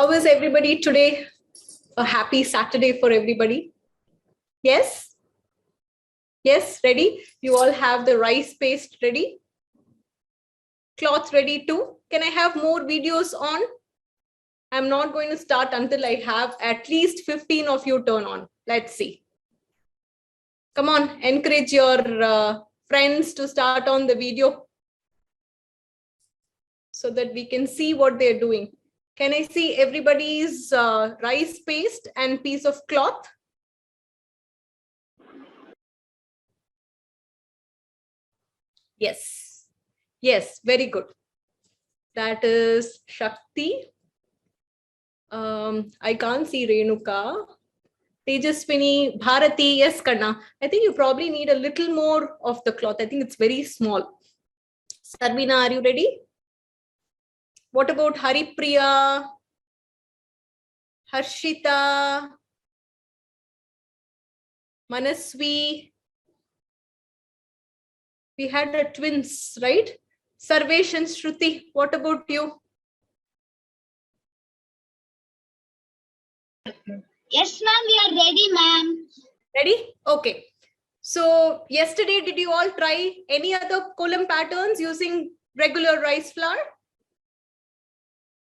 How is everybody today? A happy Saturday for everybody. Yes? Yes, ready? You all have the rice paste ready? Cloth ready too? Can I have more videos on? I'm not going to start until I have at least 15 of you turn on. Let's see. Come on, encourage your friends to start on the video so that we can see what they're doing. Can I see everybody's rice paste and piece of cloth? Yes. Yes, very good. That is Shakti. I can't see Renuka. Tejaswini, Bharati, yes, Kanna. I think you probably need a little more of the cloth. I think it's very small. Sarvina, are you ready? What about Haripriya? Harshita? Manasvi? We had the twins, right? Sarvesh and Shruti, what about you? Yes, ma'am, we are ready, ma'am. Ready? Okay. So yesterday, did you all try any other column patterns using regular rice flour?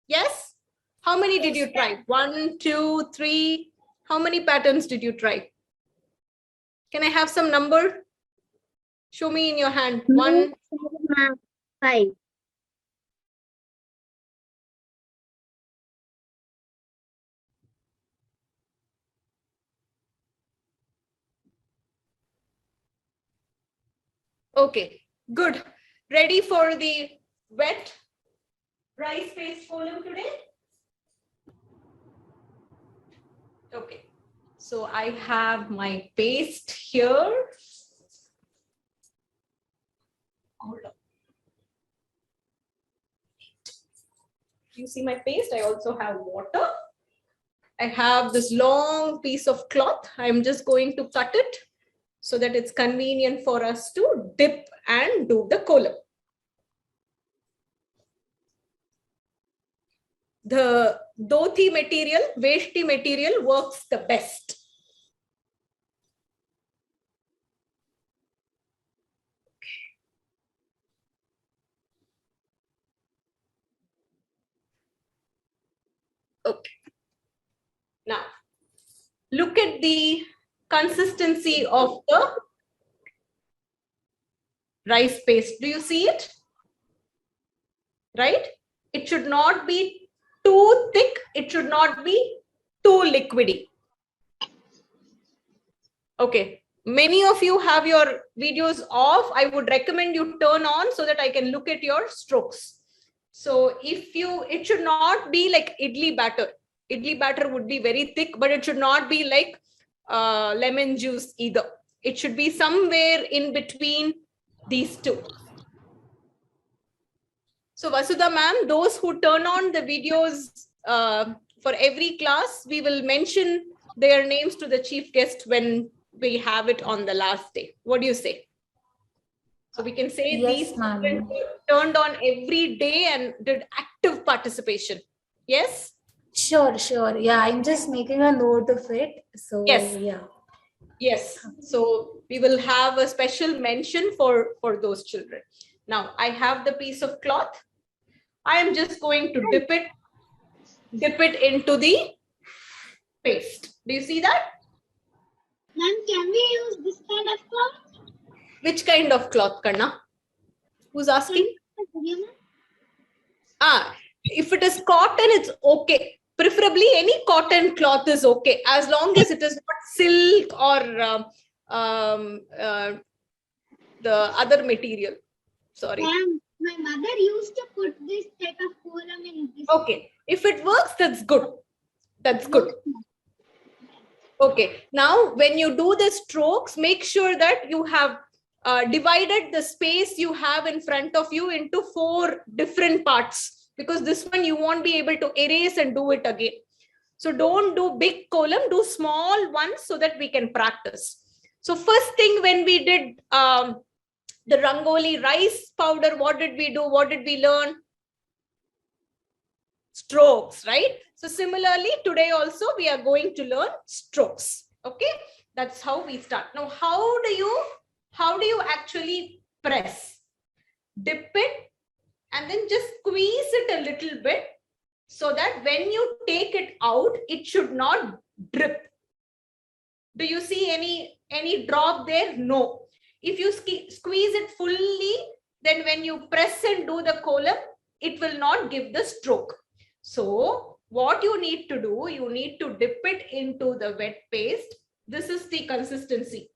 Yes? How many did you try? 1, 2, 3. How many patterns did you try? Can I have some number? Show me in your hand. 1, 5. Okay, good. Ready for the wet rice paste column today? Okay, so I have my paste here. Hold on. You see my paste? I also have water. I have this long piece of cloth. I'm just going to cut it so that it's convenient for us to dip and do the column. The dhoti material, veshti material works the best. Okay. Now, look at the consistency of the rice paste. Do you see it? Right? It should not be too thick. It should not be too liquidy. Okay. Many of you have your videos off. I would recommend you turn on so that I can look at your strokes. So it should not be like idli batter. Idli batter would be very thick, but it should not be like lemon juice either. It should be somewhere in between these two. So Vasudha ma'am, those who turn on the videos for every class, we will mention their names to the chief guest when we have it on the last day. What do you say? So we can say yes, these students turned on every day and did active participation. Yes? Sure. Yeah, I'm just making a note of it. So yes. Yeah. Yes. So we will have a special mention for those children. Now I have the piece of cloth. I am just going to dip it into the paste. Do you see that? Ma'am, can we use this kind of cloth? Which kind of cloth, Karna? Who's asking? If it is cotton, it's okay. Preferably any cotton cloth is okay, as long as it is not silk or the other material. Sorry. Ma'am, my mother used to put this type of column in this. Okay, if it works, that's good. That's good. Okay, now when you do the strokes, make sure that you have divided the space you have in front of you into 4 different parts, because this one you won't be able to erase and do it again. So don't do big column, do small ones so that we can practice. So first thing, when we did the Rangoli rice powder, what did we do? What did we learn? strokes, right? So similarly, today also we are going to learn strokes. Okay, that's how we start. Now, how do you actually press? Dip it and then just squeeze it a little bit so that when you take it out, it should not drip. Do you see any drop there? No. If you squeeze it fully, then when you press and do the column, it will not give the stroke. So what you need to do, you need to dip it into the wet paste. This is the consistency.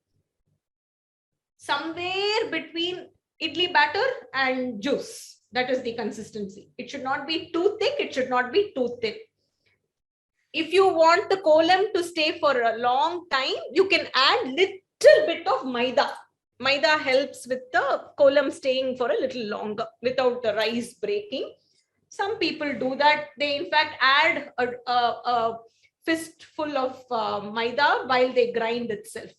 Somewhere between idli batter and juice. That is the consistency. It should not be too thick. It should not be too thin. If you want the column to stay for a long time, you can add little bit of maida. Maida helps with the column staying for a little longer without the rice breaking. Some people do that. They in fact add a fistful of maida while they grind itself.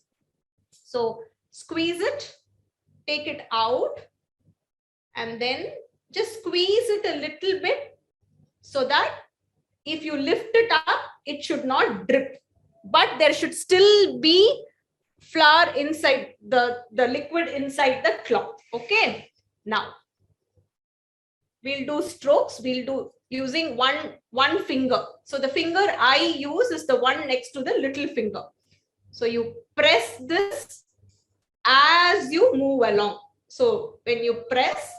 So squeeze it, take it out, and then just squeeze it a little bit so that if you lift it up, it should not drip, but there should still be flour inside the liquid inside the cloth. Okay, now we'll do strokes. We'll do using one finger. So the finger I use is the one next to the little finger. So you press this as you move along. So when you press,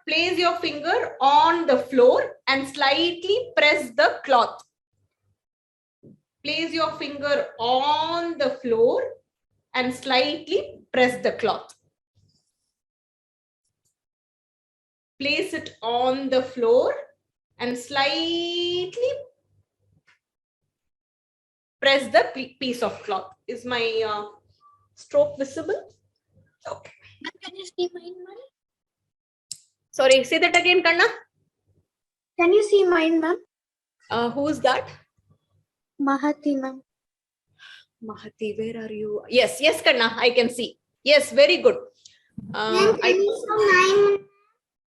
place your finger on the floor and slightly press the cloth. Place your finger on the floor and slightly press the cloth. Place it on the floor and slightly press the piece of cloth. Is my stroke visible? Okay. Can you see mine, ma'am? Sorry, say that again, Kanna. Can you see mine, ma'am? Who is that? Mahati, ma'am. Mahati, where are you? Yes, Kanna, I can see. Yes, very good. Can you see mine?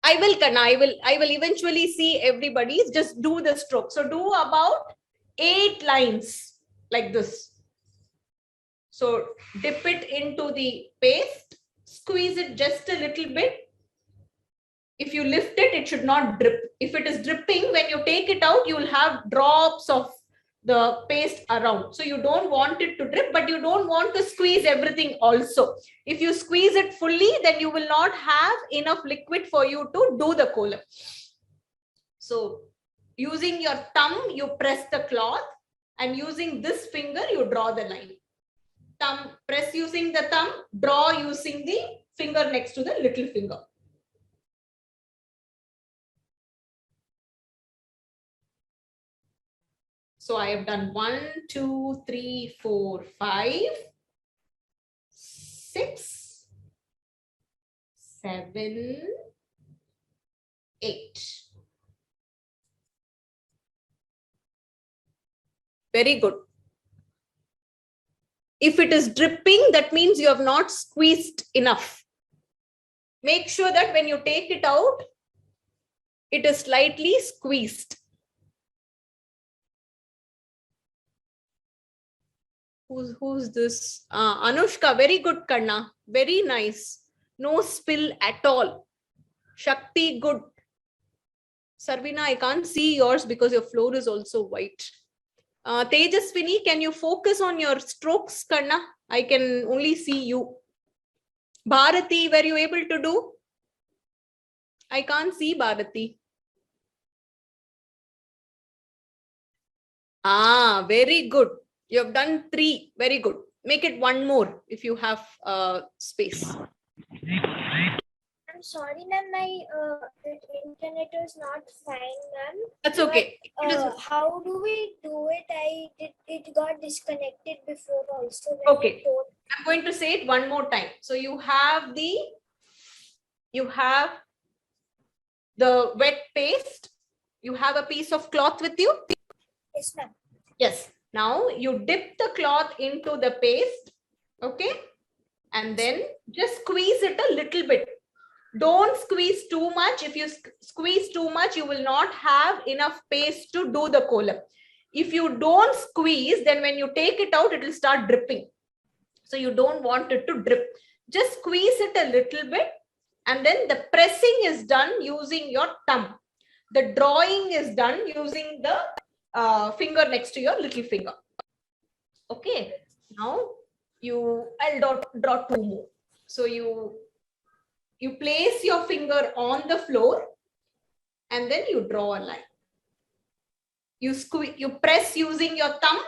I will, Kanna. I will eventually see everybody's. Just do the stroke. So do about 8 lines like this. So dip it into the paste, squeeze it just a little bit. If you lift it, it should not drip. If it is dripping, when you take it out, you will have drops of the paste around. So you don't want it to drip, but you don't want to squeeze everything also. If you squeeze it fully, then you will not have enough liquid for you to do the column. So using your thumb, you press the cloth, and using this finger, you draw the line. Thumb, press using the thumb, draw using the finger next to the little finger. So I have done 1, 2, 3, 4, 5, 6, 7, 8. Very good. If it is dripping, that means you have not squeezed enough. Make sure that when you take it out, it is slightly squeezed. Who's this? Anushka, very good, Kanna. Very nice. No spill at all. Shakti, good. Sarvina, I can't see yours because your floor is also white. Tejaswini, can you focus on your strokes, Kanna? I can only see you. Bharati, were you able to do? I can't see Bharati. Very good. You have done 3. Very good. Make it 1 more if you have space. I'm sorry, ma'am. My internet is not fine, ma'am. That's okay. How do we do it? It got disconnected before also. Okay. I'm going to say it 1 more time. So you have the wet paste. You have a piece of cloth with you? Yes, ma'am. Yes. Now you dip the cloth into the paste. Okay. And then just squeeze it a little bit. Don't squeeze too much. If you squeeze too much, you will not have enough paste to do the column. If you don't squeeze, then when you take it out, it will start dripping. So you don't want it to drip. Just squeeze it a little bit, and then the pressing is done using your thumb. The drawing is done using the finger next to your little finger. Okay. Now I'll draw two more. So you place your finger on the floor, and then you draw a line. You press using your thumb,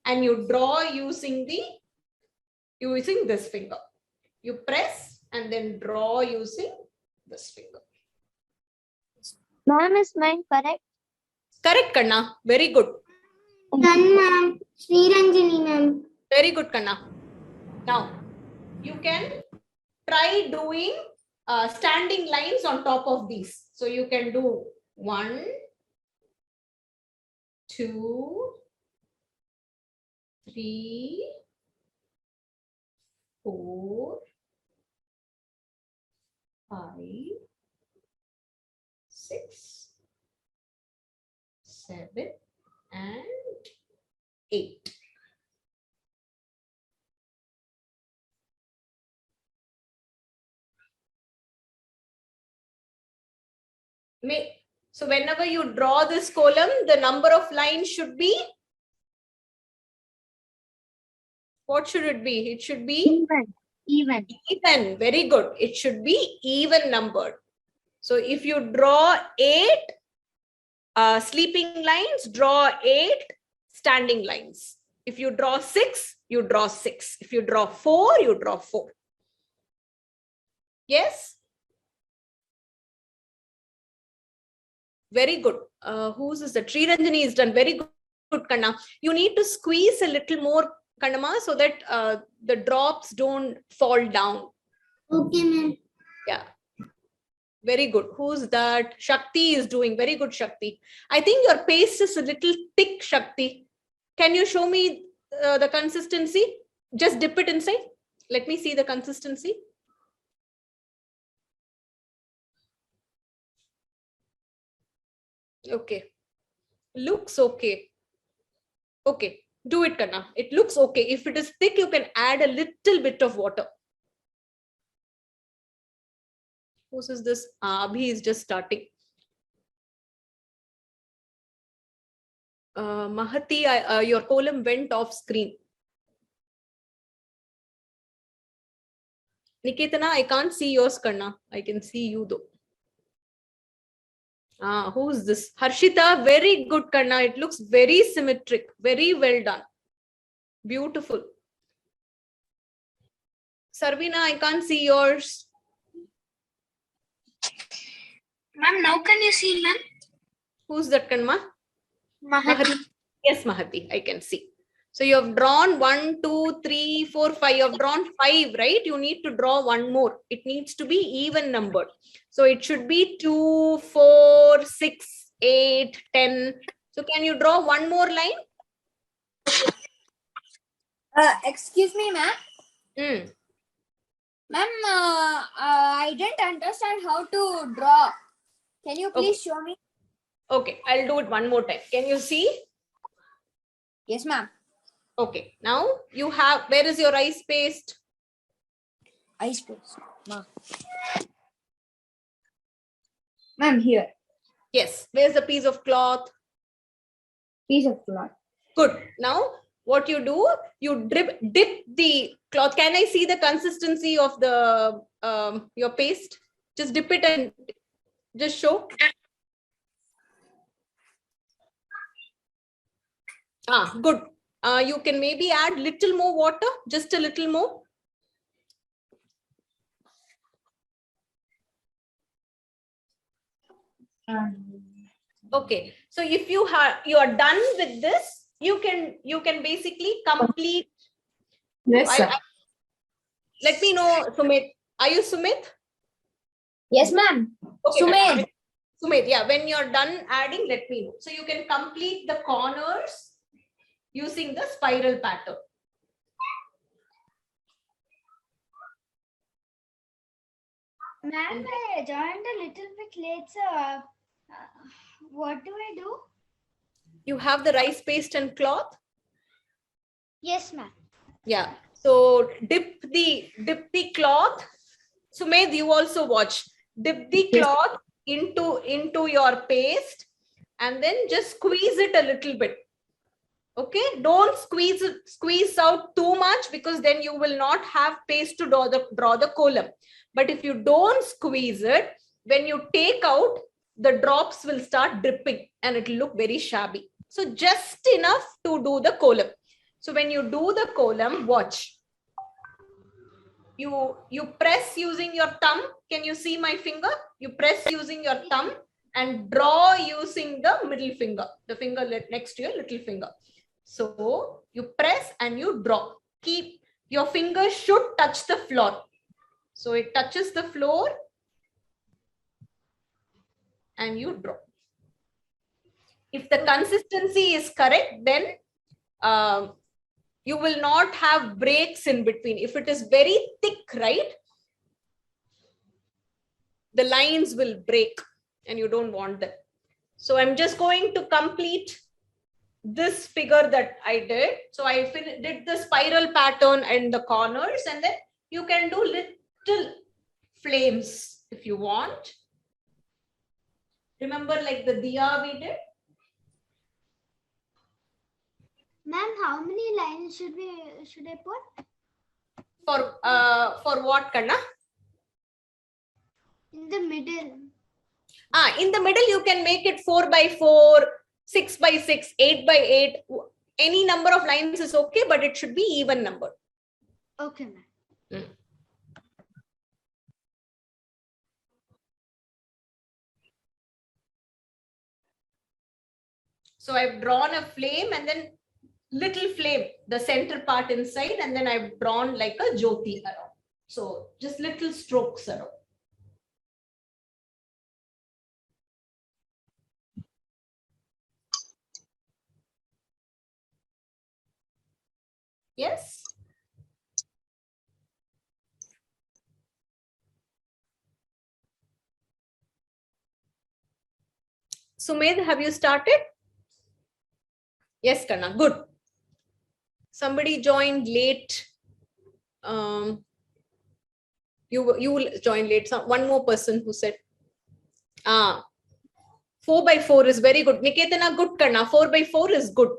and you draw using this finger. You press and then draw using this finger. Ma'am, is mine correct? Correct, Kanna. Very good. Done, ma'am. Sri Ranjani, ma'am. Very good, Kanna. Now, you can try doing standing lines on top of these. So you can do 1, 2, 3, 4, 5, 6, 7, and 8. So whenever you draw this column, the number of lines should be, what should it be? It should be Even. even. Very good. It should be even numbered. So if you draw 8 sleeping lines, draw 8 standing lines. If you draw 6, you draw 6. If you draw 4, you draw 4. Yes? Very good. Whose is the Sri Ranjani is done? Very good, Kanna. You need to squeeze a little more, Kannama, so that the drops don't fall down. Okay, ma'am. Yeah. Very good. Who's that? Shakti is doing. Very good, Shakti. I think your paste is a little thick, Shakti. Can you show me the consistency? Just dip it inside. Let me see the consistency. Okay. Looks okay. Okay. Do it, Kanna. It looks okay. If it is thick, you can add a little bit of water. Whose is this? Abhi is just starting. Mahati, your column went off screen. Niketana, I can't see yours, Kanna. I can see you though. Who's this? Harshita, very good, Kanna. It looks very symmetric. Very well done. Beautiful. Sarvina, I can't see yours. Ma'am, now can you see, ma'am? Who's that, Kanma? Mahati. Yes, Mahati, I can see. So you have drawn 1, 2, 3, 4, 5. You have drawn 5, right? You need to draw one more. It needs to be even numbered. So it should be 2, 4, 6, 8, 10. So can you draw one more line? Excuse me, ma'am. Ma'am, I didn't understand how to draw. Can you please show me? Okay, I'll do it one more time. Can you see? Yes, ma'am. Okay, now you have, where is your ice paste? Ice paste. Ma'am, here. Yes, where's the piece of cloth? Piece of cloth. Good. Now, what you do, you dip the cloth. Can I see the consistency of the your paste? Just dip it and just show. Good. You can maybe add little more water, just a little more. Okay. So if you are done with this, you can basically complete. Yes, sir. Let me know, Sumit. Are you Sumit? Yes, ma'am. Okay, Sumit. Sumit, yeah. When you're done adding, let me know. So you can complete the corners using the spiral pattern. Ma'am, I joined a little bit late, so what do I do? You have the rice paste and cloth? Yes, ma'am. Yeah. So dip the cloth. Sumedh, you also watch. Dip the cloth into your paste and then just squeeze it a little bit. Okay, don't squeeze out too much, because then you will not have paste to draw the column. But if you don't squeeze it, when you take out, the drops will start dripping and it will look very shabby. So just enough to do the column. So when you do the column, watch. You press using your thumb. Can you see my finger? You press using your thumb and draw using the middle finger, the finger next to your little finger. So you press and you draw. Keep your fingers should touch the floor. So it touches the floor and you draw. If the consistency is correct, then you will not have breaks in between. If it is very thick, right, the lines will break and you don't want them. So I'm just going to complete this figure that I did. So I did the spiral pattern in the corners, and then you can do little flames if you want. Remember, like the diya we did? Ma'am, how many lines should I put? For what, Kanna? In the middle. In the middle, you can make it 4 by 4, 6 by 6, 8 by 8. Any number of lines is okay, but it should be even number. Okay, ma'am. So I've drawn a flame and then little flame, the center part inside, and then I've drawn like a jyoti around. So just little strokes around. Yes. Sumedh, have you started? Yes, Karna. Good. Somebody joined late. You will join late. One more person who said, 4 by 4 is very good. Niketana, good Karna. 4 by 4 is good.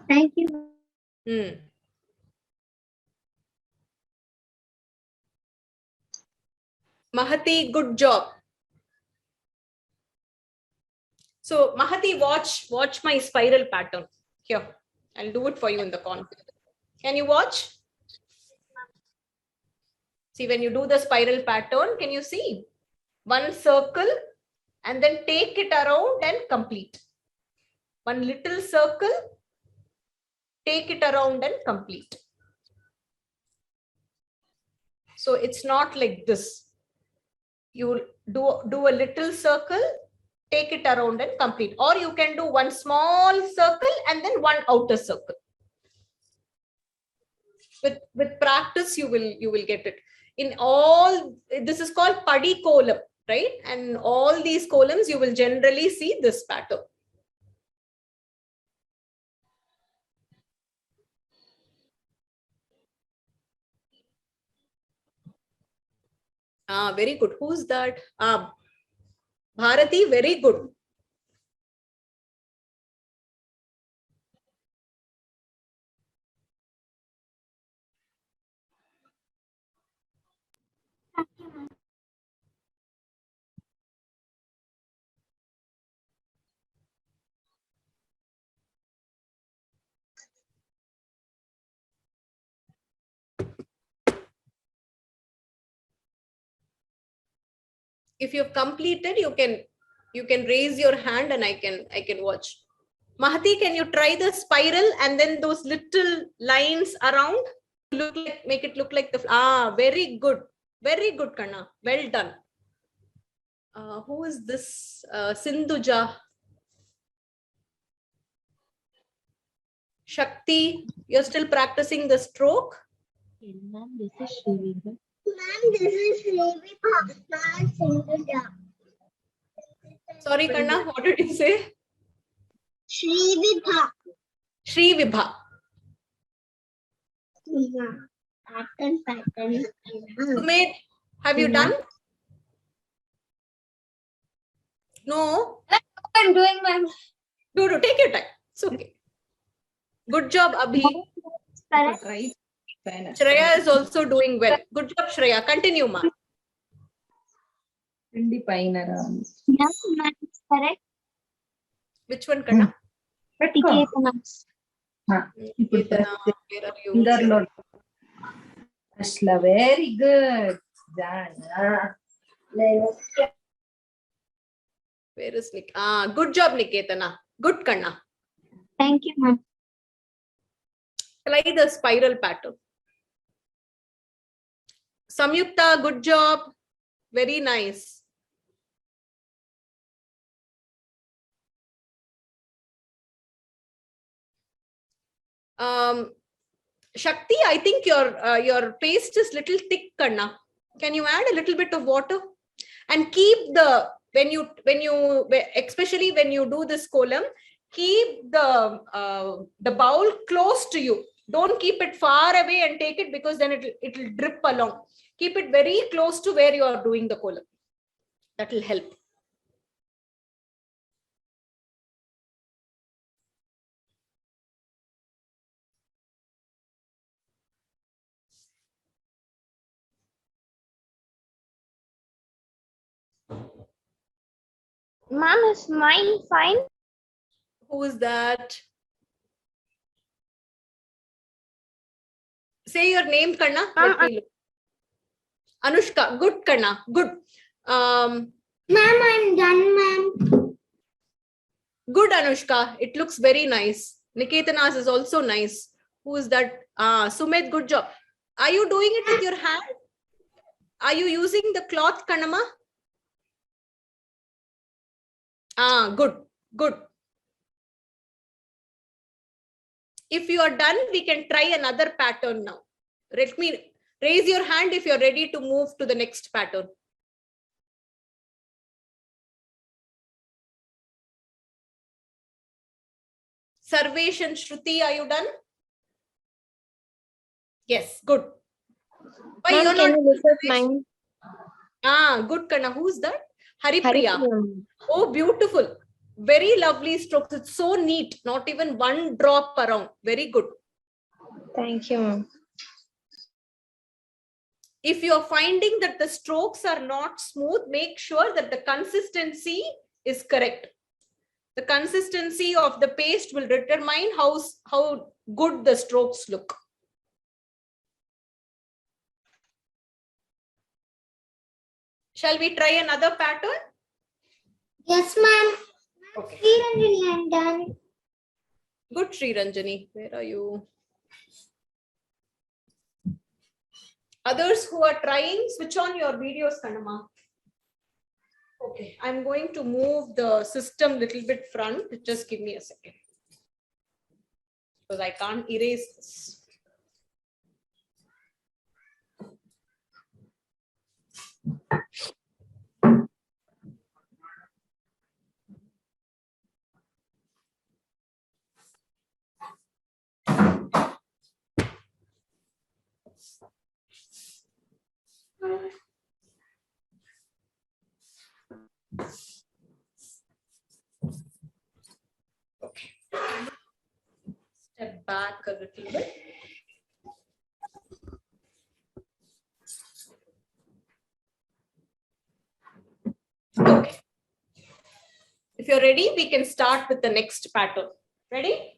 Thank you. Mahati, good job. So Mahati, watch my spiral pattern. Here, I'll do it for you in the corner. Can you watch? See, when you do the spiral pattern, can you see? One circle and then take it around and complete. One little circle, take it around and complete. So it's not like this. You do a little circle, take it around and complete. Or you can do one small circle and then one outer circle. With practice, you will get it. In all, this is called padi column, right? And all these columns, you will generally see this pattern. Very good. Who's that? Bharati, very good. If you've completed, you can raise your hand and I can watch. Mahati, can you try the spiral and then those little lines around? Make it look like the very good. Very good, Karna. Well done. Who is this? Sindhuja. Shakti, you're still practicing the stroke? Ma'am, this is Srivinda. Ma'am, this is Shrivibha, not Sindhuja. Sorry, Kanna, what did you say? Shrivibha. Shri Vibha. Yeah. Pattern. Sumit, have you done? No? I'm doing my Do. Take your time. It's okay. Good job, Abhi. Correct. Right. Shreya is also doing well. Good job, Shreya. Continue, ma. Yes, ma'am, it's correct. Which one, Kanna? Tiketana. Niketana, where are you? Finger Ashla, very good. Jana. Where is Nik? Good job, Niketana. Good, Kanna. Thank you, ma'am. Try the spiral pattern. Samyukta, good job. Very nice. Shakti, I think your paste is little thick, Kanna. Can you add a little bit of water? And keep the, when you especially when you do this column, keep the bowl close to you. Don't keep it far away and take it, because then it'll drip along. Keep it very close to where you are doing the column. That will help. Ma'am, is mine fine? Who is that? Say your name, Kanna. Let me look. Anushka, good, Kanna, good. Ma'am, I'm done, ma'am. Good, Anushka. It looks very nice. Niketana's is also nice. Who is that? Sumit, good job. Are you doing it with your hand? Are you using the cloth, Kanama? Good, good. If you are done, we can try another pattern now. Let me raise your hand if you're ready to move to the next pattern. Sarvesh and Shruti, are you done? Yes, good. Why Ma'am, you're can not? you look at mine? Good, Kana. Who's that? Haripriya. Haripriya. Oh, beautiful. Very lovely strokes. It's so neat. Not even one drop around. Very good. Thank you, ma'am. If you're finding that the strokes are not smooth, make sure that the consistency is correct. The consistency of the paste will determine how good the strokes look. Shall we try another pattern? Yes, ma'am. Okay. Sriranjani, I'm done. Good, Sri Ranjani. Where are you? Others who are trying, switch on your videos, Kanama. Okay, I'm going to move the system little bit front. Just give me a second, because I can't erase this. Okay. Step back a little bit. Okay. If you're ready, we can start with the next pattern. Ready?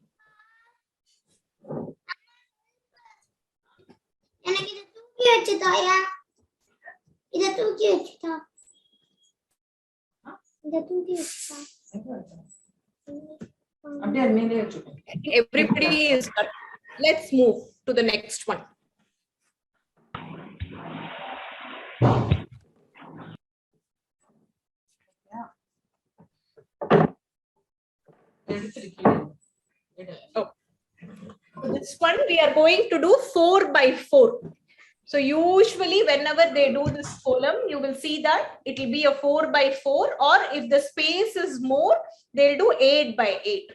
Everybody is done. Let's move to the next one. Oh. This one we are going to do 4 by 4. So usually whenever they do this column, you will see that it will be a 4 by 4, or if the space is more, they'll do 8 by 8.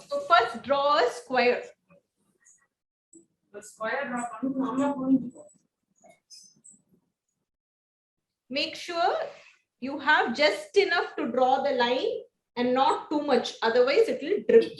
So first draw a square. Make sure you have just enough to draw the line and not too much, otherwise it will drip.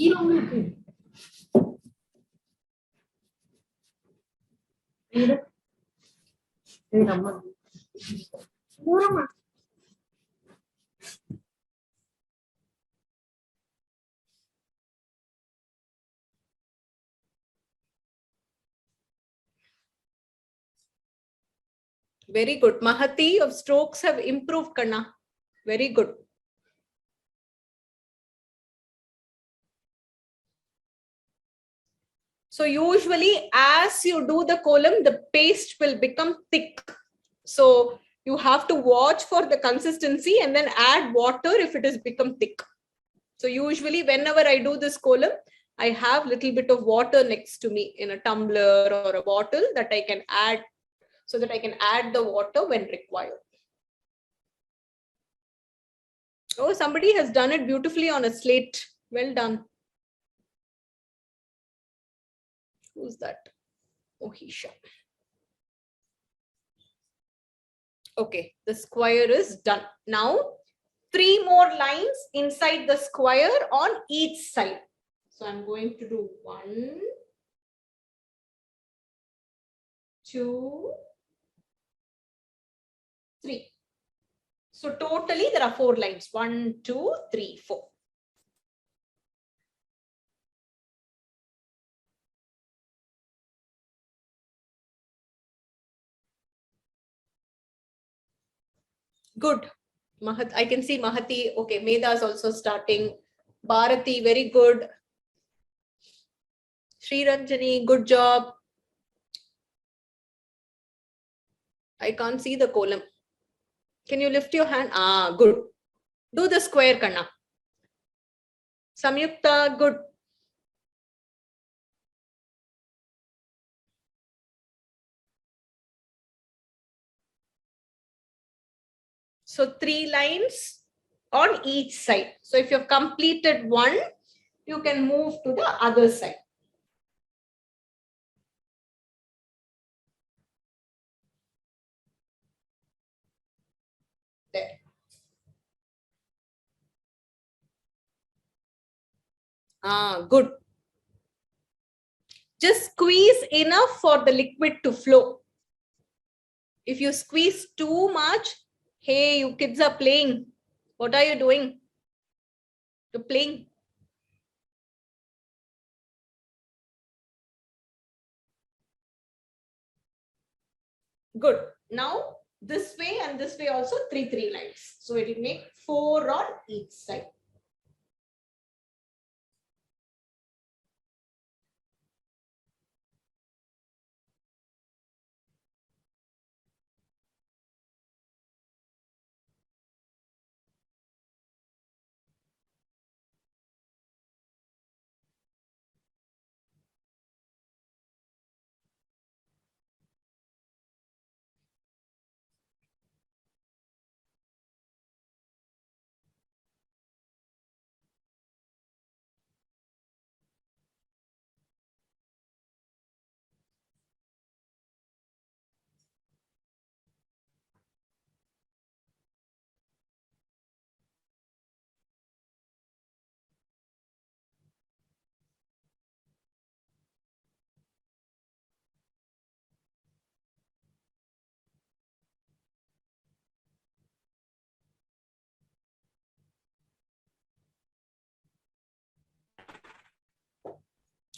Very good. Mahati, of strokes have improved, Karna. Very good. So usually as you do the column, the paste will become thick. So you have to watch for the consistency and then add water if it has become thick. So usually whenever I do this column, I have little bit of water next to me in a tumbler or a bottle that I can add, so that I can add the water when required. Oh, somebody has done it beautifully on a slate. Well done. Who's that? Ohisha. Okay, the square is done. Now, 3 more lines inside the square on each side. So I'm going to do 1, 2, 3. So totally there are 4 lines. 1, 2, 3, 4. Good. I can see Mahati. Okay, Meda is also starting. Bharati, very good. Sri Ranjani, good job. I can't see the column. Can you lift your hand? Ah, good. Do the square, Kanna. Samyukta, good. So 3 lines on each side. So if you've completed 1, you can move to the other side. There. Ah, good. Just squeeze enough for the liquid to flow. If you squeeze too much, hey, you kids are playing. What are you doing? You're playing. Good. Now, this way and this way also 3 lines. So it will make 4 on each side.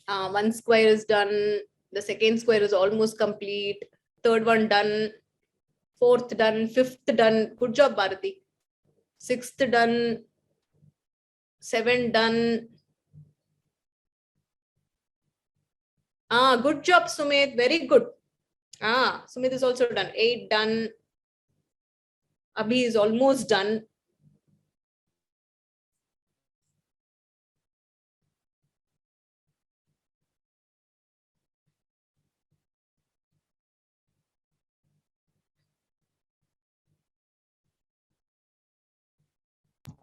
One square is done. The second square is almost complete. Third one done. Fourth done. Fifth done. Good job, Bharati. Sixth done. 7 done. Good job, Sumit. Very good. Sumit is also done. 8 done. Abhi is almost done.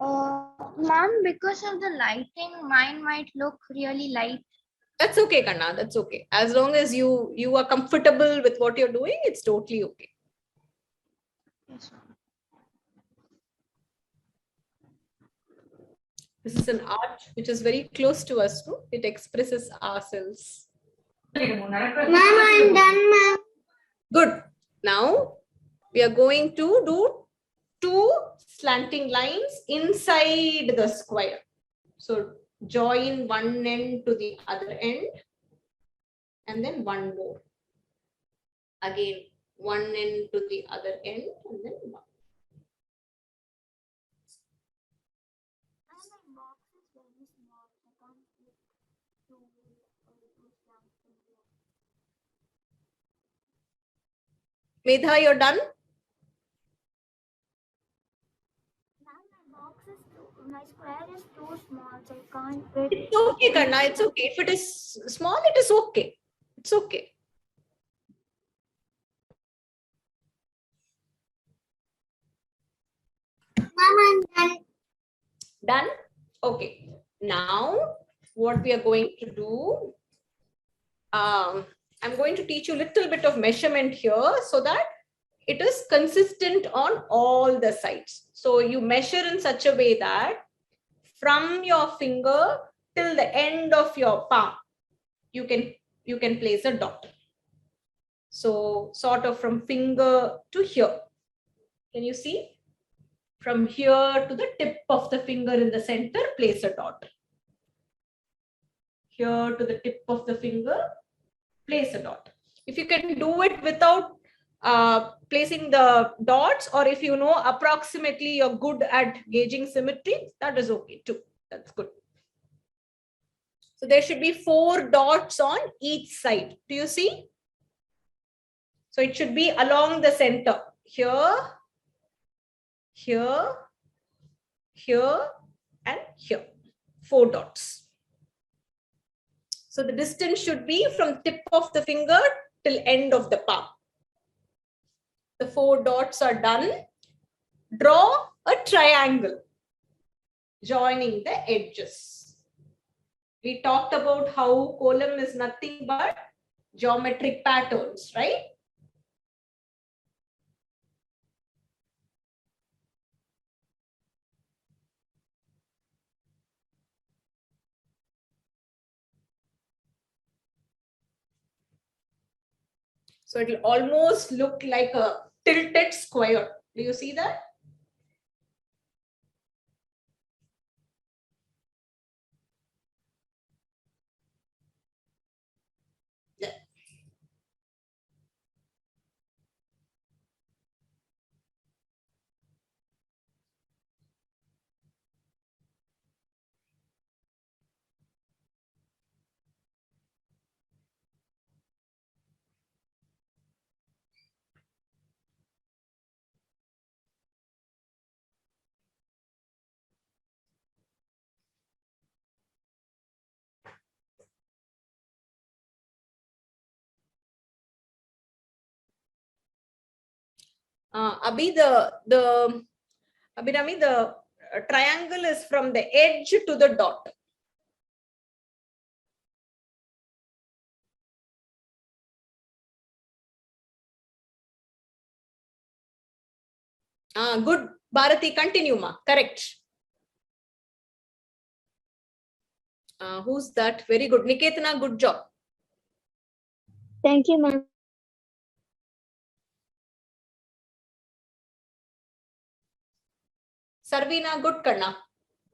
Mom, because of the lighting, mine might look really light. That's okay, Kanna. That's okay. As long as you are comfortable with what you're doing, it's totally okay. Yes, ma'am. This is an art which is very close to us, no? It expresses ourselves. Ma'am, I'm done, ma'am. Good. Now we are going to do 2 slanting lines inside the square. So join one end to the other end and then one more. Again, one end to the other end and then one. Medha, you're done? My square is too small, so I can't fit. It's okay, Karna. It's okay. If it is small, it is okay. It's okay. Ma'am, I'm done. Done? Okay. Now, what we are going to do, I'm going to teach you a little bit of measurement here so that it is consistent on all the sides. So you measure in such a way that from your finger till the end of your palm, you can place a dot. So sort of from finger to here. Can you see? From here to the tip of the finger in the center, place a dot. Here to the tip of the finger, place a dot. If you can do it without placing the dots, or if you know approximately you're good at gauging symmetry, that is okay too. That's good. So there should be 4 dots on each side. Do you see? So it should be along the center. Here, here, here, and here. 4 dots. So the distance should be from tip of the finger till end of the palm. The 4 dots are done. Draw a triangle joining the edges. We talked about how column is nothing but geometric patterns, right? So it will almost look like a tilted square. Do you see that? Yeah. Abhinami, the triangle is from the edge to the dot. Good, Bharati, continue, ma. Correct. Who's that? Very good. Niketana, good job. Thank you, ma'am. Sarvina, good Karna.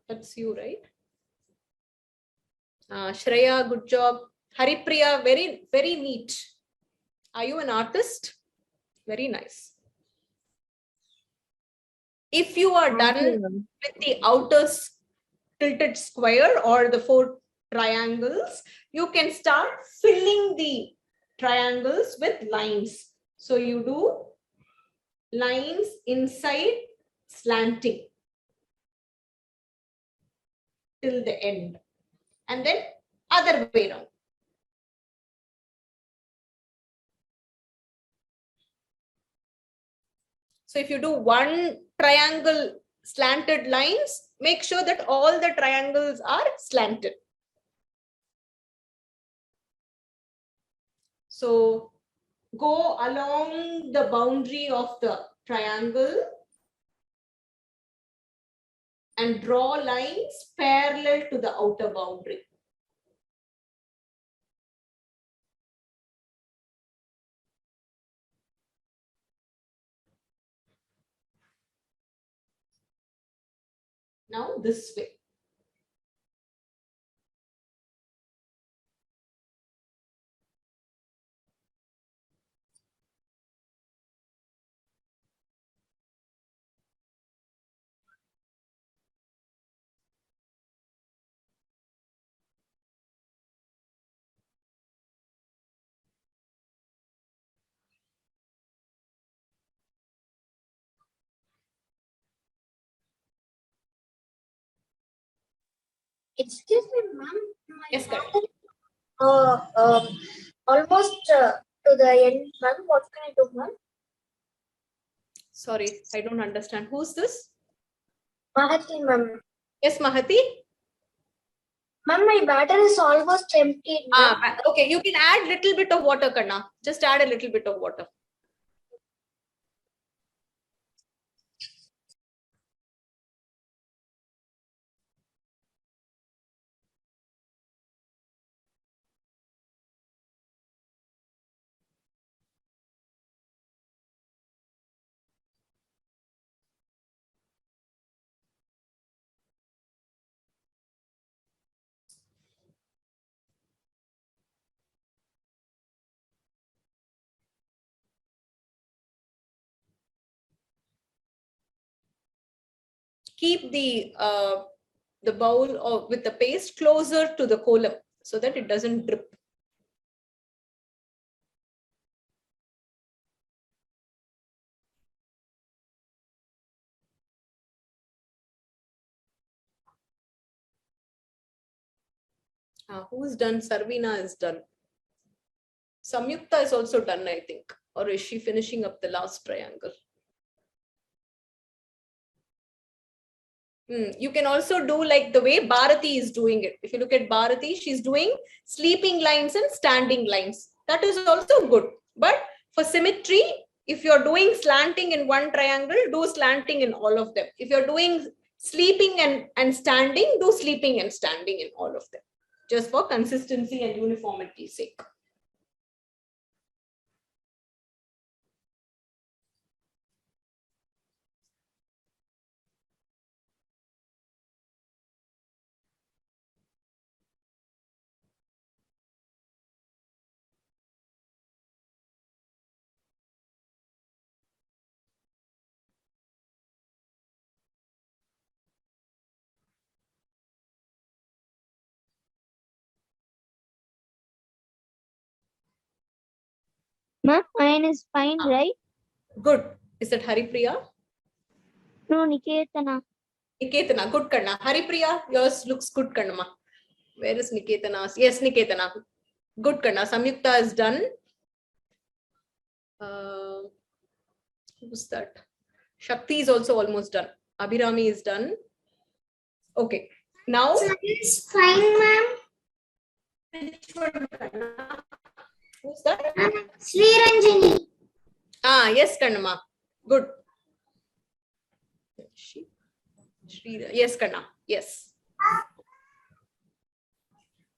That's you, right? Shreya, good job. Haripriya, very, very neat. Are you an artist? Very nice. If you are done with the outer tilted square or the 4 triangles, you can start filling the triangles with lines. So you do lines inside slanting till the end, and then other way around. So if you do 1 triangle slanted lines. Make sure that all the triangles are slanted. So go along the boundary of the triangle and draw lines parallel to the outer boundary. Now this way. Excuse me, ma'am. Yes, correct. Almost to the end, ma'am. What can I do, ma'am? Sorry, I don't understand. Who's this? Mahati, ma'am. Yes, Mahati. Ma'am, my batter is almost empty. Okay, you can add little bit of water, Kanna. Just add a little bit of water. Keep the bowl with the paste closer to the column so that it doesn't drip. Who's done? Sarvina is done. Samyukta is also done, I think. Or is she finishing up the last triangle? You can also do like the way Bharati is doing it. If you look at Bharati, she's doing sleeping lines and standing lines. That is also good. But for symmetry, if you're doing slanting in one triangle, do slanting in all of them. If you're doing sleeping and standing, do sleeping and standing in all of them. Just for consistency and uniformity's sake. Ma'am, mine is fine, right? Good. Is that Haripriya? No, Niketana. Niketana, good Karna. Haripriya, yours looks good Karna. Where is Niketana? Yes, Niketana. Good Karna. Samyukta is done. Who's that? Shakti is also almost done. Abhirami is done. Okay. Now. It's fine, ma'am. Which one, Karna? Who's that? Sri Ranjini. Yes, Karnama. Good. Yes, Karna. Yes.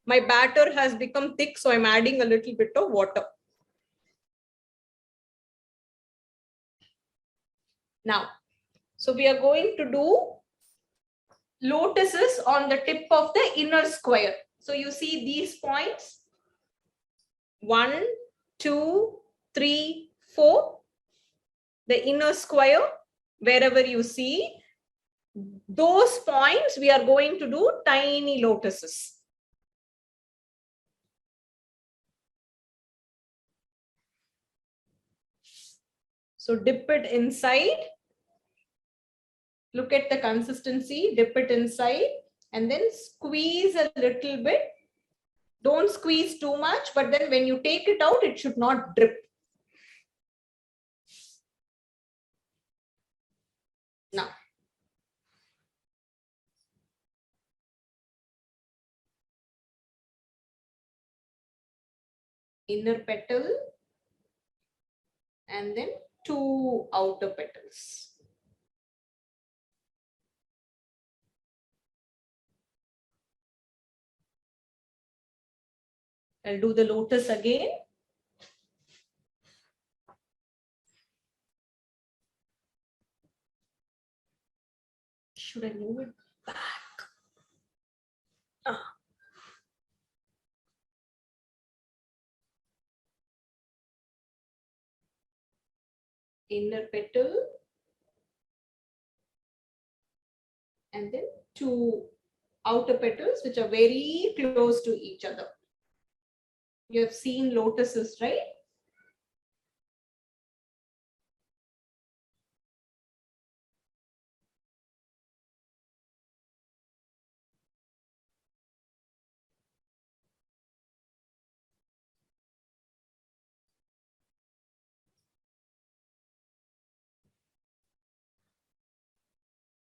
My batter has become thick, so I'm adding a little bit of water. Now, so we are going to do lotuses on the tip of the inner square. So you see these points. 1, 2, 3, 4. The inner square, wherever you see, those points we are going to do tiny lotuses. So dip it inside. Look at the consistency, dip it inside and then squeeze a little bit. Don't squeeze too much, but then when you take it out, it should not drip. Now, inner petal, and then 2 outer petals. I'll do the lotus again. Should I move it back? Inner petal, and then 2 outer petals which are very close to each other. You have seen lotuses, right?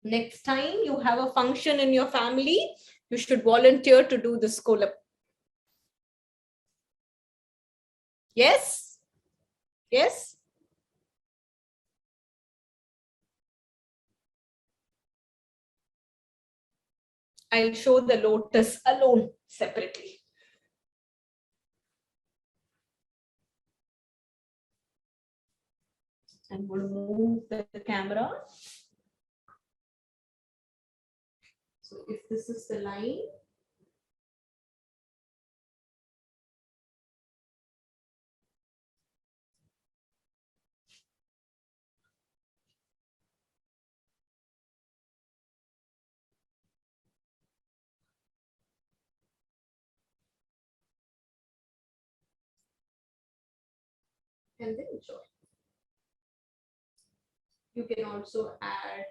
Next time you have a function in your family, you should volunteer to do this column. Yes? Yes? I'll show the lotus alone separately. I'm going to move the camera. So if this is the line, and then join. You can also add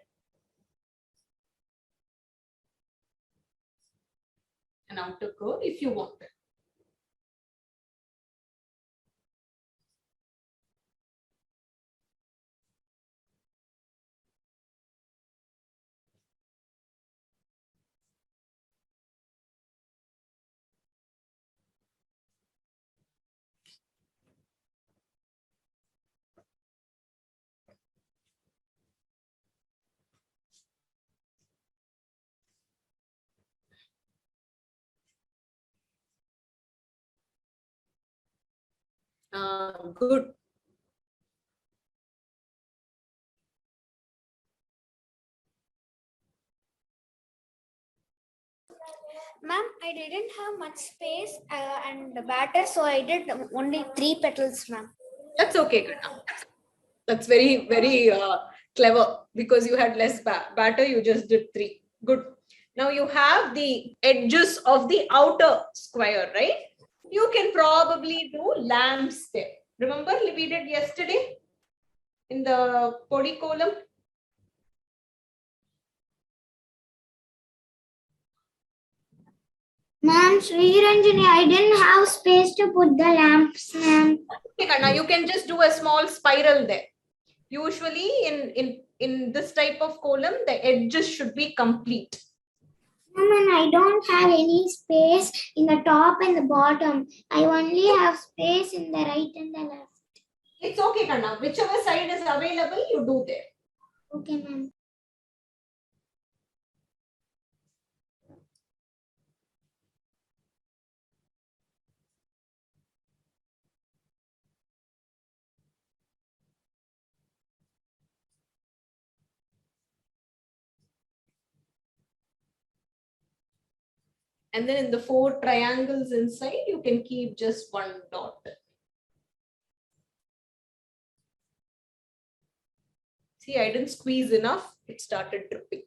an outer curve if you want it. Good. Ma'am, I didn't have much space and the batter, so I did only 3 petals, ma'am. That's okay, Krishna. That's very, very clever because you had less batter. You just did 3. Good. Now you have the edges of the outer square, right? You can probably do lamps there. Remember we did yesterday in the body column? Ma'am, Sri Ranjani, I didn't have space to put the lamps, ma'am. Okay, Kanna, you can just do a small spiral there. Usually in this type of column, the edges should be complete. Ma'am, I don't have any space in the top and the bottom. I only have space in the right and the left. It's okay, Kanna. Whichever side is available, you do there. Okay, ma'am. And then in the 4 triangles inside, you can keep just 1 dot. See, I didn't squeeze enough. It started dripping.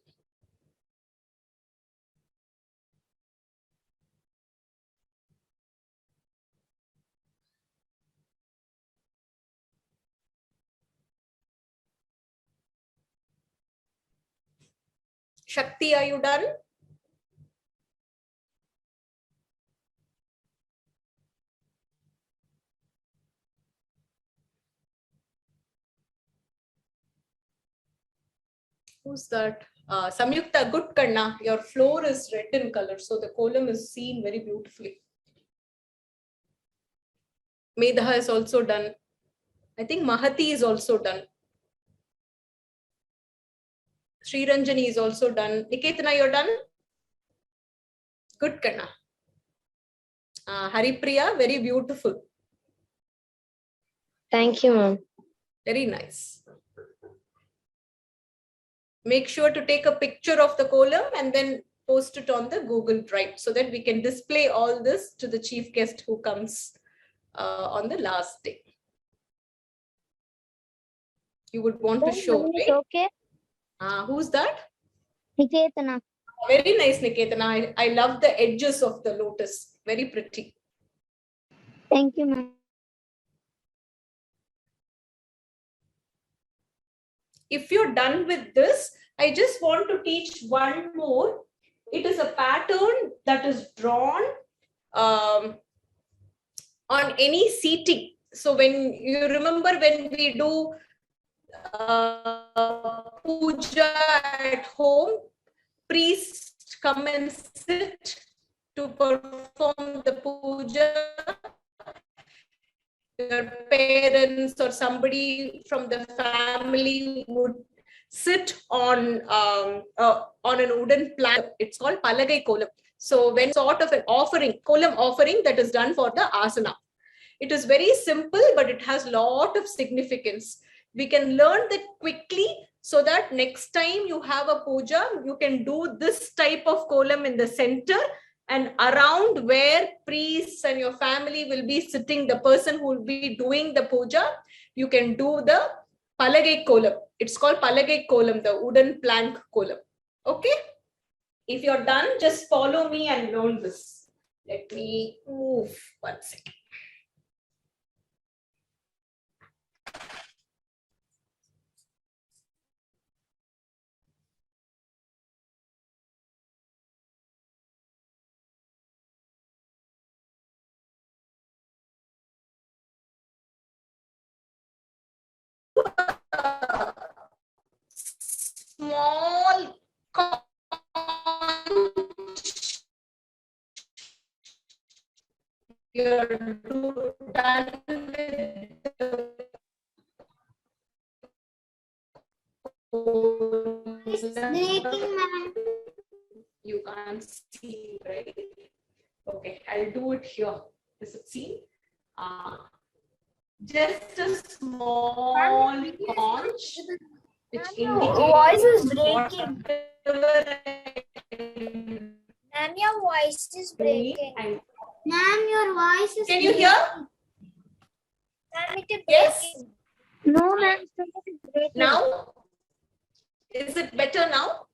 Shakti, are you done? Who's that? Samyukta, good Kanna. Your floor is red in color, so the column is seen very beautifully. Medha is also done. I think Mahati is also done. Sri Ranjani is also done. Niketana, you're done? Good, Kanna. Haripriya, very beautiful. Thank you, ma'am. Very nice. Make sure to take a picture of the column and then post it on the Google Drive so that we can display all this to the chief guest who comes on the last day. You would want to show, right? Okay. Who's that? Niketana. Very nice, Niketana. I love the edges of the lotus. Very pretty. Thank you, ma'am. If you're done with this, I just want to teach one more. It is a pattern that is drawn on any seating. So when you remember when we do puja at home, priests come and sit to perform the puja. Your parents or somebody from the family would sit on an wooden plank. It's called palagai kolam. So when sort of an offering, kolam offering that is done for the asana. It is very simple, but it has a lot of significance. We can learn that quickly so that next time you have a puja, you can do this type of kolam in the center, and around where priests and your family will be sitting, the person who will be doing the puja, you can do the palagai kolam. It's called palagai kolam, the wooden plank kolam. Okay? If you're done, just follow me and learn this. Let me move 1 second. Small conch. You're done with It's breaking, ma'am. You can't see, right? Okay, I'll do it here. Is it seen? Just a small conch which indicates voice is breaking. whatever Ma'am, your voice is breaking. and Ma'am, your voice is can you hear? Ma'am, it is Yes. breaking. No, ma'am, it is breaking. Now? Is it better now?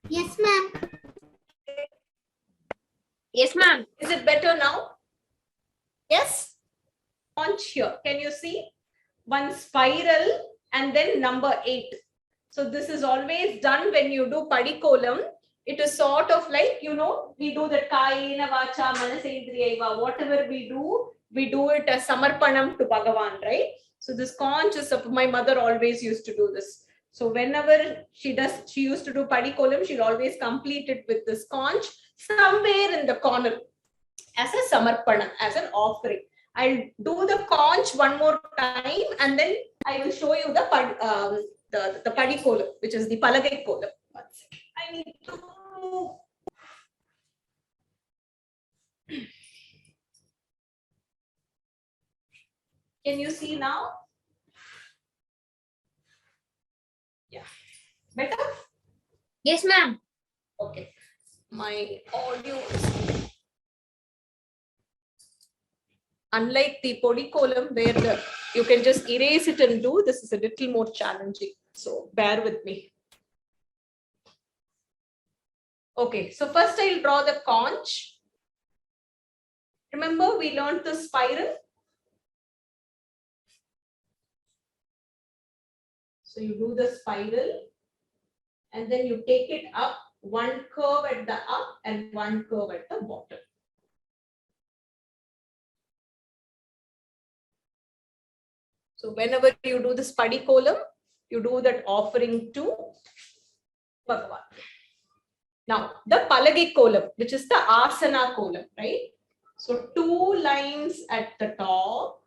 Yes, ma'am. Yes, ma'am. Is it better now? Yes? Conch here. Can you see? One spiral and then number 8. So this is always done when you do padikolam. It is sort of like, you know, we do the kayena vacha manasendriyaiva. Whatever we do it as samarpanam to Bhagavan, right? So this conch is, my mother always used to do this. So whenever she used to do padikolam, she'll always complete it with this conch somewhere in the corner as a samarpanam, as an offering. I'll do the conch one more time and then I will show you the padi kolam, which is the palagai kolam. One second. I need to move. Can you see now? Yeah. Better? Yes, ma'am. Okay. My audio is... Unlike the podi column where you can just erase it and do, this is a little more challenging. So bear with me. Okay, so first I'll draw the conch. Remember we learned the spiral. So you do the spiral and then you take it up, one curve at the up and one curve at the bottom. So whenever you do this padi kolam, you do that offering to Bhagavan. Now, the palagai kolam, which is the asana kolam, right? So 2 lines at the top,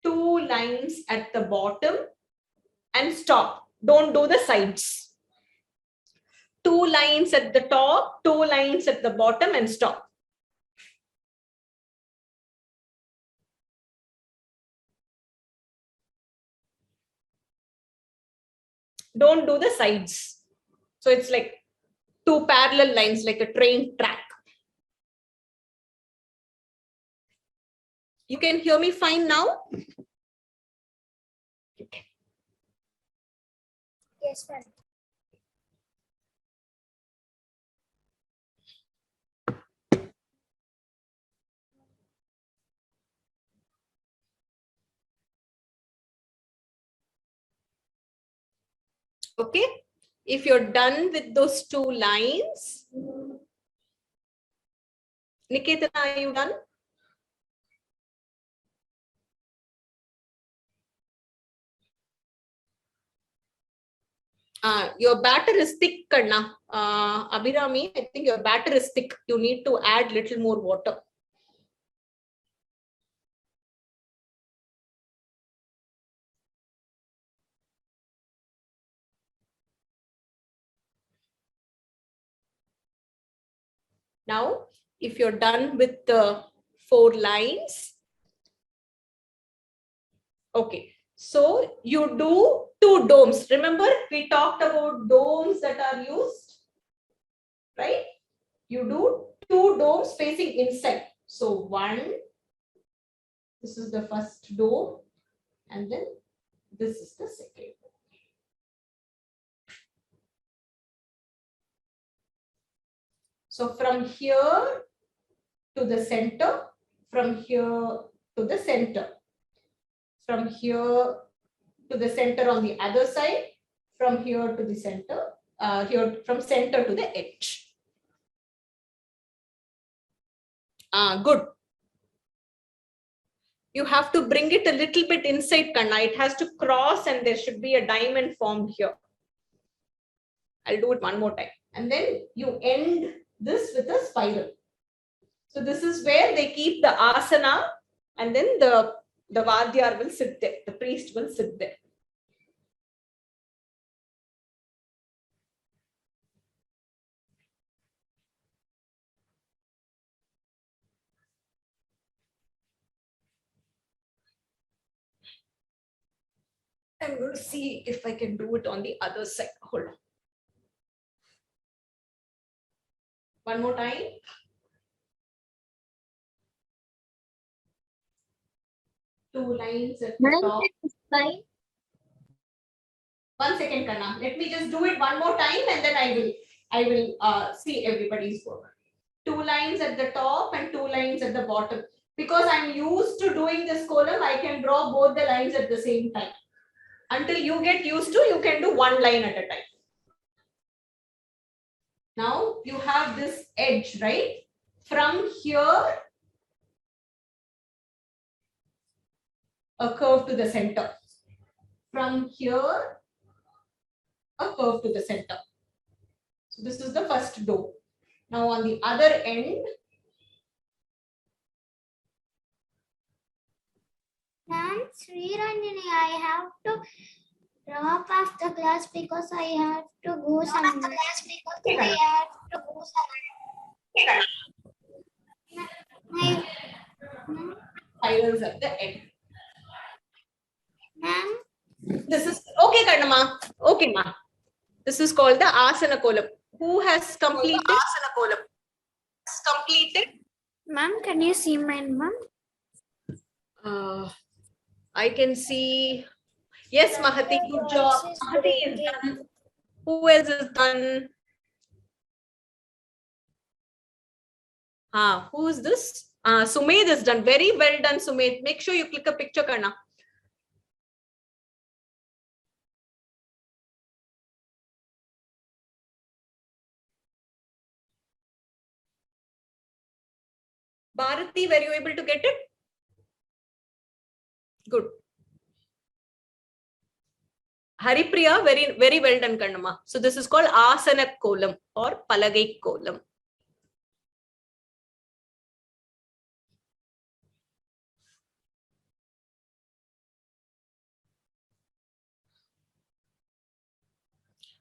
2 lines at the bottom, and stop. Don't do the sides. 2 lines at the top, 2 lines at the bottom, and stop. Don't do the sides. So it's like 2 parallel lines, like a train track. You can hear me fine now? Okay. Yes, ma'am. Okay. If you're done with those 2 lines, Nikita, are you done? Your batter is thick, Karna. Abhirami, I think your batter is thick. You need to add little more water. Now, if you're done with the 4 lines, okay. So you do 2 domes. Remember, we talked about domes that are used, right? You do 2 domes facing inside. So 1, this is the first dome, and then this is the second. So from here to the center, from here to the center, from here to the center on the other side, from here to the center, here from center to the edge. Good. You have to bring it a little bit inside, Kanna. It has to cross and there should be a diamond formed here. I'll do it one more time. And then you end this with a spiral. So this is where they keep the asana, and then the vadyar will sit there. The priest will sit there. I'm going to see if I can do it on the other side. Hold on. One more time. Two lines at the top. Fine. 1 second, Kanna. Let me just do it one more time, and then I will see everybody's work. 2 lines at the top and 2 lines at the bottom. Because I'm used to doing this column, I can draw both the lines at the same time. Until you get used to, you can do 1 line at a time. Now you have this edge, right? From here, a curve to the center. From here, a curve to the center. So this is the first dome. Now on the other end, Ma'am, Sri Ranjani, I have to drop off the class because I have to go somewhere. spirals at the end. Ma'am, This is okay, Karnama. Okay, ma. This is called the asana column. Who has completed? Asana column. Completed. ma'am, can you see mine, ma'am? I can see. Yes, Mahati, good job. Mahati is done. Who else is done? Who is this? Sumed is done. Very well done, Sumed. Make sure you click a picture, Karna. Bharati, were you able to get it? Good. Haripriya, very well done, Karnama. So this is called asana column or palagai column.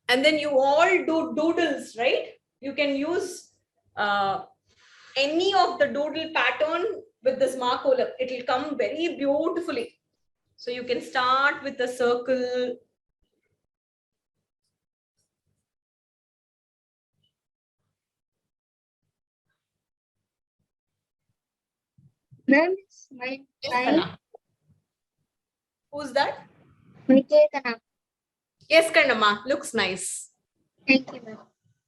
And then you all do doodles, right? You can use any of the doodle pattern with this markola. It will come very beautifully. So you can start with the circle. Ma'am, my Kanna. Who's that? Niketana. Yes, Kannamma. Looks nice. Thank you, ma'am.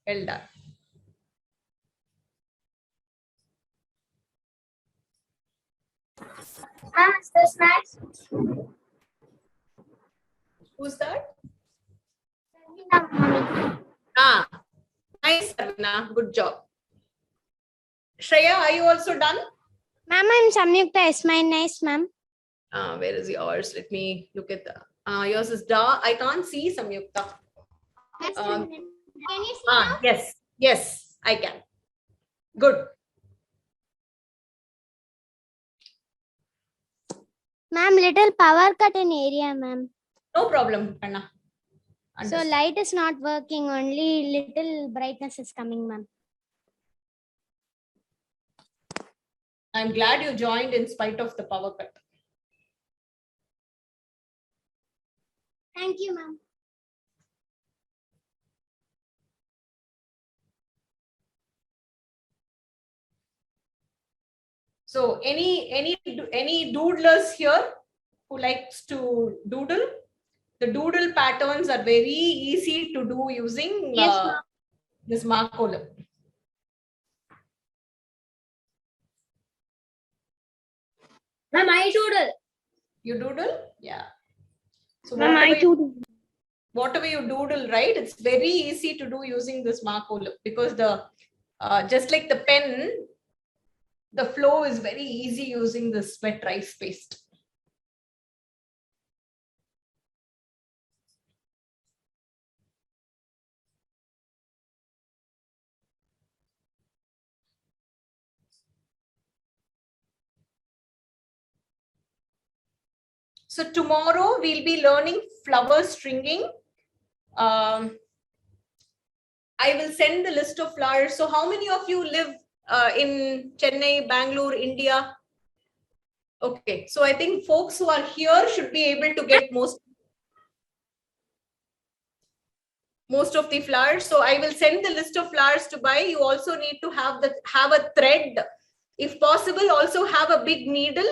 Well done. Ma'am, is this snacks? Who's that? Mommy. Ah, nice, Sarvina. Good job. Shreya, are you also done? Ma'am, I'm Samyukta. Is my nice, ma'am? Where is yours? Let me look at the. Yours is Da. I can't see Samyukta. Can you see now? Yes, yes, I can. Good. Ma'am, little power cut in area, ma'am. No problem, Anna. So light is not working. Only little brightness is coming, ma'am. I'm glad you joined in spite of the power cut. Thank you, ma'am. So any doodlers here who likes to doodle? The doodle patterns are very easy to do using this markola. Ma'am, I doodle. You doodle? Yeah. So Ma'am, whatever you doodle, right? It's very easy to do using this markola because the just like the pen, the flow is very easy using this wet rice paste. So tomorrow we'll be learning flower stringing. I will send the list of flowers. So how many of you live in Chennai, Bangalore, India? Okay, so I think folks who are here should be able to get most of the flowers. So I will send the list of flowers to buy. You also need to have a thread. If possible, also have a big needle.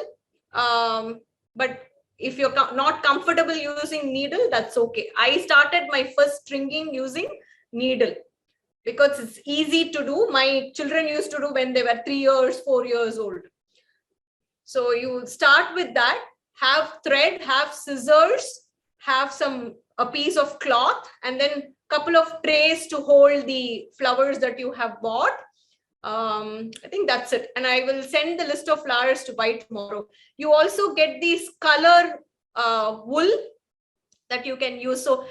But if you're not comfortable using needle, that's okay. I started my first stringing using needle because it's easy to do. My children used to do when they were 3 years, 4 years old. So you start with that, have thread, have scissors, have a piece of cloth, and then couple of trays to hold the flowers that you have bought. I think that's it. And I will send the list of flowers to buy tomorrow. You also get these color wool that you can use. So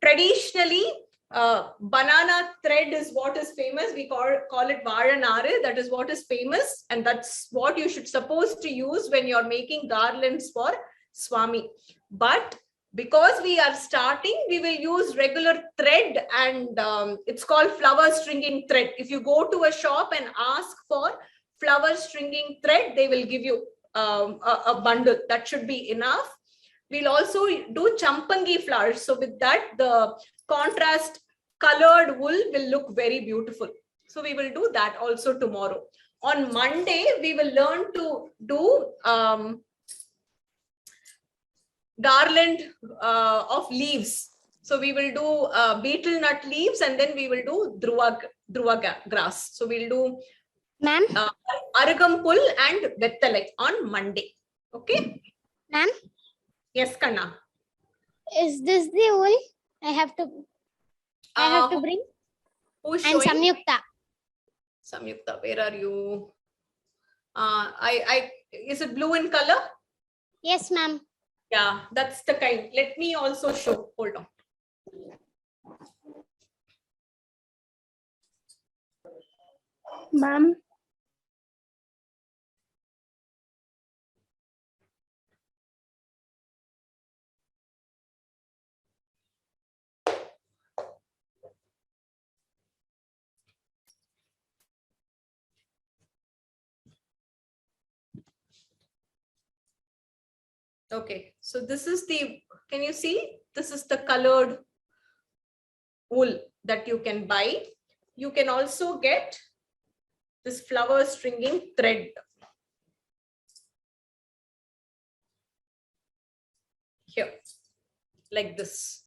traditionally, banana thread is what is famous. We call it varanare. That is what is famous. And that's what you should supposed to use when you're making garlands for Swami. But because we are starting, we will use regular thread, and it's called flower stringing thread. If you go to a shop and ask for flower stringing thread, they will give you a bundle. That should be enough. We'll also do champangi flowers. So with that, the contrast colored wool will look very beautiful. So we will do that also tomorrow. On Monday, we will learn to do garland of leaves. So we will do beetle nut leaves, and then we will do druva grass. So we'll do Ma'am? Aragampul and Vettalai on Monday. Okay? Ma'am? Yes, Kanna. Is this the wool I have to bring? Who's And showing? Samyukta. Samyukta, where are you? Is it blue in color? Yes, ma'am. Yeah, that's the kind. Let me also show. Hold on. Ma'am. Okay, so this is the, can you see? This is the colored wool that you can buy. You can also get this flower stringing thread. Here, like this.